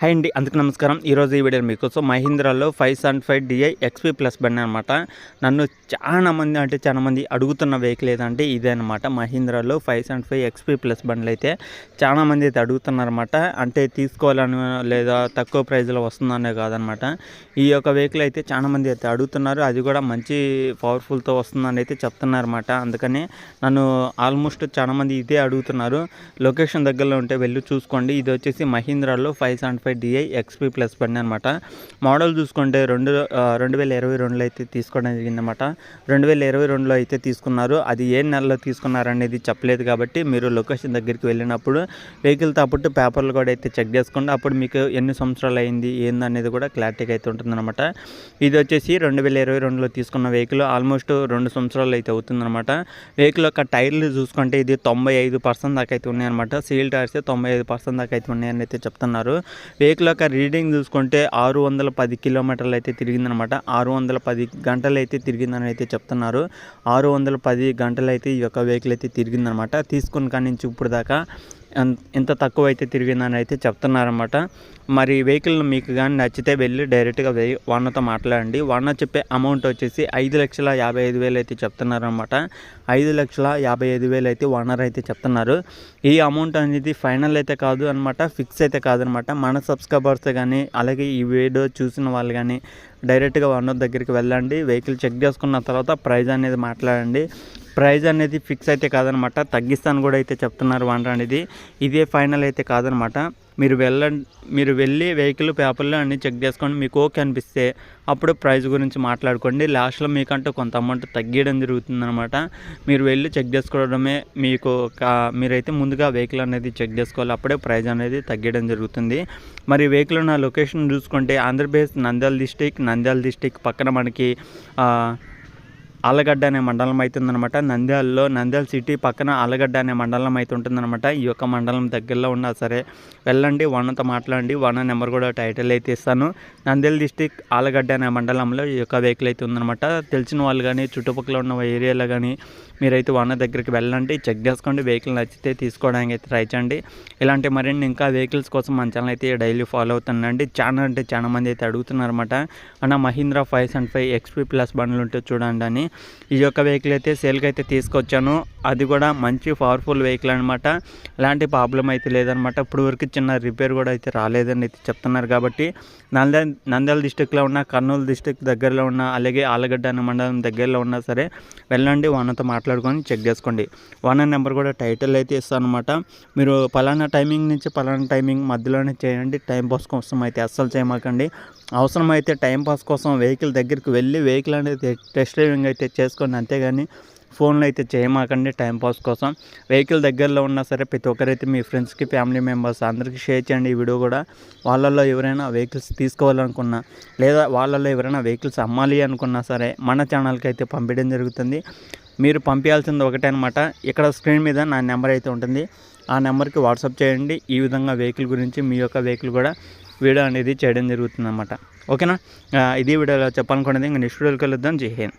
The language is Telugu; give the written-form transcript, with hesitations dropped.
హాయ్ అండి, అందుకు నమస్కారం. ఈరోజు ఈ వీడియో మీకోసం మహీంద్రాలో 575 DI XP ప్లస్ బండి అనమాట. నన్ను చాలా మంది అడుగుతున్న వెహికల్ ఏదంటే ఇదే అనమాట. మహీంద్రాలో 575 XP ప్లస్ బండ్లు అయితే చాలామంది అయితే అడుగుతున్నారన్నమాట. అంటే తీసుకోవాలని లేదా తక్కువ ప్రైజ్లో వస్తుందనే కాదనమాట. ఈ యొక్క వెహికల్ అయితే చాలామంది అయితే అడుగుతున్నారు. అది కూడా మంచి పవర్ఫుల్తో వస్తుందని అయితే చెప్తున్నారన్నమాట. అందుకని నన్ను ఆల్మోస్ట్ చాలామంది ఇదే అడుగుతున్నారు. లొకేషన్ దగ్గరలో ఉంటే వెళ్ళి చూసుకోండి. ఇది వచ్చేసి మహీంద్రాలో 575 DI XP ప్లస్ బండి అనమాట. మోడల్ చూసుకుంటే 2022లో అయితే తీసుకోవడం జరిగిందన్నమాట. 2022లో అయితే తీసుకున్నారు. అది ఏ నెలలో తీసుకున్నారనేది చెప్పలేదు కాబట్టి మీరు లొకేషన్ దగ్గరికి వెళ్ళినప్పుడు వెహికల్తో అప్పుడు పేపర్లు కూడా అయితే చెక్ చేసుకోండి. అప్పుడు మీకు ఎన్ని సంవత్సరాలు అయింది ఏందనేది కూడా క్లారిటీగా అయితే ఉంటుందన్నమాట. ఇది వచ్చేసి 2022లో తీసుకున్న వెహికల్ ఆల్మోస్ట్ 2 సంవత్సరాలు అయితే అవుతుందన్నమాట. వెహికల్ యొక్క టైర్లు చూసుకుంటే ఇది 95% దాకా అయితే ఉన్నాయన్నమాట. సీల్ టైర్స్ 95% దాకా అయితే ఉన్నాయని అయితే చెప్తున్నారు. వెహికల్ యొక్క రీడింగ్ చూసుకుంటే 610 కిలోమీటర్లు అయితే తిరిగిందనమాట. 610 గంటలు అయితే తిరిగిందని అయితే చెప్తున్నారు. 610 గంటలు అయితే ఈ యొక్క వెహికల్ అయితే తిరిగిందనమాట. తీసుకున్న కాడి నుంచి ఇప్పుడు దాకా ఎంత తక్కువ అయితే తిరిగిందని అయితే చెప్తున్నారన్నమాట. మరి వెహికల్ మీకు కానీ నచ్చితే వెళ్ళి డైరెక్ట్గా ఓనర్తో మాట్లాడండి. ఓనర్ చెప్పే అమౌంట్ వచ్చేసి 5,55,000 అయితే చెప్తున్నారనమాట. 5,55,000 అయితే ఓనర్ అయితే చెప్తున్నారు. ఈ అమౌంట్ అనేది ఫైనల్ అయితే కాదు అనమాట, ఫిక్స్ అయితే కాదనమాట. మన సబ్స్క్రైబర్స్ కానీ అలాగే ఈ వీడియో చూసిన వాళ్ళు కానీ డైరెక్ట్గా ఓనర్ దగ్గరికి వెళ్ళండి. వెహికల్ చెక్ చేసుకున్న తర్వాత ప్రైస్ అనేది మాట్లాడండి. ప్రైస్ అనేది ఫిక్స్ అయితే కాదనమాట, తగ్గిస్తాను కూడా అయితే చెప్తున్నారు ఓనర్ అనేది. ఇదే ఫైనల్ అయితే కాదనమాట. మీరు వెళ్ళి వెహికల్ పేపర్లు అన్నీ చెక్ చేసుకోండి. మీకు ఓకే అనిపిస్తే అప్పుడు ప్రైస్ గురించి మాట్లాడుకోండి. లాస్ట్లో మీకంటూ కొంత అమౌంట్ తగ్గించడం జరుగుతుందనమాట. మీరు వెళ్ళి చెక్ చేసుకోవడమే మీరైతే ముందుగా వెహికల్ అనేది చెక్ చేసుకోవాలి. అప్పుడే ప్రైస్ అనేది తగ్గడం జరుగుతుంది. మరి వెహికల్ ఉన్న లొకేషన్ చూసుకుంటే ఆంధ్రప్రదేశ్ నంద్యాల డిస్టిక్ పక్కన మనకి ఆలగడ్డ అనే మండలం అవుతుందన్నమాట. నంద్యాల సిటీ పక్కన ఆలగడ్డ అనే మండలం అయితే ఉంటుందన్నమాట. ఈ యొక్క మండలం దగ్గరలో ఉన్నా సరే వెళ్ళండి, ఓనర్తో మాట్లాడండి. ఓనర్ నెంబర్ కూడా టైటిల్ అయితే ఇస్తాను. నంద్యాల డిస్టిక్ ఆలగడ్డ అనే మండలంలో ఈ యొక్క వెహికల్ అయితే ఉందన్నమాట. తెలిసిన వాళ్ళు కానీ చుట్టుపక్కల ఉన్న ఏరియాలో కానీ మీరైతే ఓనర్ దగ్గరికి వెళ్ళండి, చెక్ చేసుకోండి. వెహికల్ నచ్చితే తీసుకోవడానికి అయితే ట్రై చేయండి. ఇలాంటి మరిన్ని ఇంకా వెహికల్స్ కోసం మన ఛానల్ అయితే డైలీ ఫాలో అవుతుందండి. చాలా మంది అయితే అడుగుతున్నారన్నమాట. అన్న మహీంద్రా 575 XP ప్లస్ బండ్లు ఉంటే చూడండి అని. ఈ యొక్క వెహికల్ అయితే సేల్కి అయితే తీసుకొచ్చాను. అది కూడా మంచి పవర్ఫుల్ వెహికల్ అనమాట. ఎలాంటి ప్రాబ్లం అయితే లేదనమాట. ఇప్పుడు వరకు చిన్న రిపేర్ కూడా అయితే రాలేదని అయితే చెప్తున్నారు. కాబట్టి నంద్యాల డిస్టిక్లో ఉన్న, కర్నూలు డిస్టిక్ దగ్గరలో ఉన్న, అలాగే ఆలగడ్డ అనే మండలం దగ్గరలో ఉన్నా సరే వెళ్ళండి, ఓనర్తో మాట్లాడుకొని చెక్ చేసుకోండి. ఓనర్ నెంబర్ కూడా టైటిల్ అయితే ఇస్తాను అనమాట. మీరు పలానా టైమింగ్ నుంచి పలానా టైమింగ్ మధ్యలోనే చేయండి. టైం పాస్ కోసం అయితే అస్సలు చేయమాకండి. అవసరమైతే టైంపాస్ కోసం వెహికల్ దగ్గరికి వెళ్ళి వెహికల్ అనేది టెస్ట్ డ్రైవింగ్ అయితే చేసుకోండి. అంతేగాని ఫోన్లో అయితే చేయమాకండి టైంపాస్ కోసం. వెహికల్ దగ్గరలో ఉన్నా సరే ప్రతి ఒక్కరైతే మీ ఫ్రెండ్స్కి, ఫ్యామిలీ మెంబర్స్ అందరికీ షేర్ చేయండి ఈ వీడియో కూడా. వాళ్ళల్లో ఎవరైనా వెహికల్స్ తీసుకోవాలనుకున్నా లేదా వాళ్ళల్లో ఎవరైనా వెహికల్స్ అమ్మాలి అనుకున్నా సరే మన ఛానల్కి అయితే పంపించడం జరుగుతుంది. మీరు పంపించాల్సింది ఒకటే అనమాట. ఇక్కడ స్క్రీన్ మీద నా నెంబర్ అయితే ఉంటుంది. ఆ నెంబర్కి వాట్సాప్ చేయండి. ఈ విధంగా వెహికల్ గురించి మీ యొక్క వెహికల్ కూడా వీడియో అనేది చేయడం జరుగుతుంది అన్నమాట. ఓకేనా? ఇది వీడియోలో చెప్పాలనుకునేది. ఇంకా నెక్స్ట్ వీడియోకి వెళ్దాం. జై హింద్.